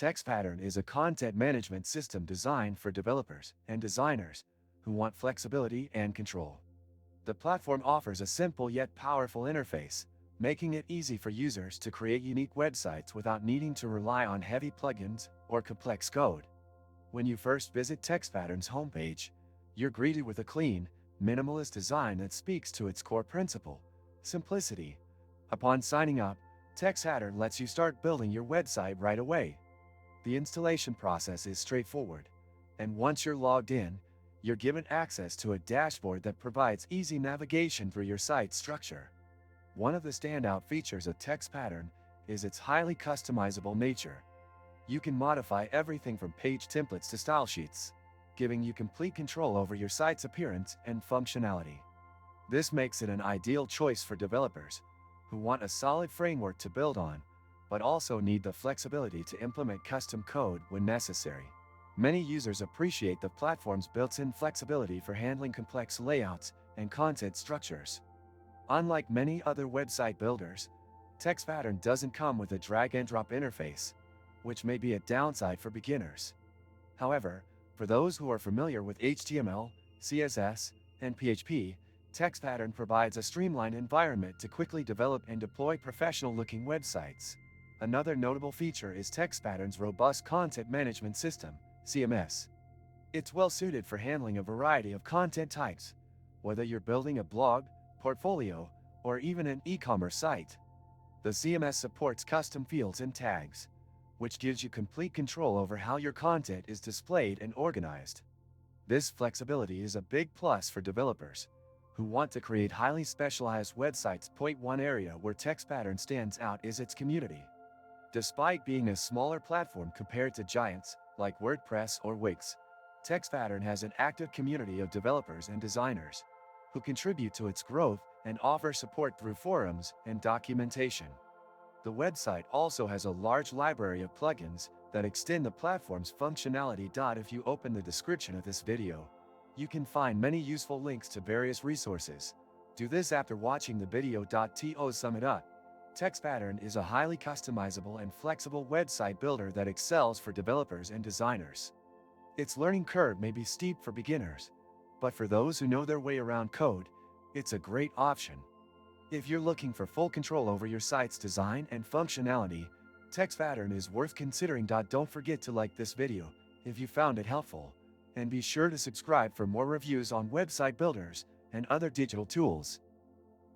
Textpattern is a content management system designed for developers and designers who want flexibility and control. The platform offers a simple yet powerful interface, making it easy for users to create unique websites without needing to rely on heavy plugins or complex code. When you first visit Textpattern's homepage, you're greeted with a clean, minimalist design that speaks to its core principle: simplicity. Upon signing up, Textpattern lets you start building your website right away. The installation process is straightforward, and once you're logged in, you're given access to a dashboard that provides easy navigation through your site's structure. One of the standout features of Textpattern is its highly customizable nature. You can modify everything from page templates to style sheets, giving you complete control over your site's appearance and functionality. This makes it an ideal choice for developers who want a solid framework to build on, but also need the flexibility to implement custom code when necessary. Many users appreciate the platform's built-in flexibility for handling complex layouts and content structures. Unlike many other website builders, Textpattern doesn't come with a drag-and-drop interface, which may be a downside for beginners. However, for those who are familiar with HTML, CSS, and PHP, Textpattern provides a streamlined environment to quickly develop and deploy professional-looking websites. Another notable feature is Textpattern's robust content management system, CMS. It's well-suited for handling a variety of content types, whether you're building a blog, portfolio, or even an e-commerce site. The CMS supports custom fields and tags, which gives you complete control over how your content is displayed and organized. This flexibility is a big plus for developers who want to create highly specialized websites. One area where Textpattern stands out is its community. Despite being a smaller platform compared to giants like WordPress or Wix, Textpattern has an active community of developers and designers who contribute to its growth and offer support through forums and documentation. The website also has a large library of plugins that extend the platform's functionality. If you open the description of this video, you can find many useful links to various resources. Do this after watching the video. To sum it up, Textpattern is a highly customizable and flexible website builder that excels for developers and designers. Its learning curve may be steep for beginners, but for those who know their way around code, it's a great option. If you're looking for full control over your site's design and functionality, Textpattern is worth considering. Don't forget to like this video if you found it helpful, and be sure to subscribe for more reviews on website builders and other digital tools.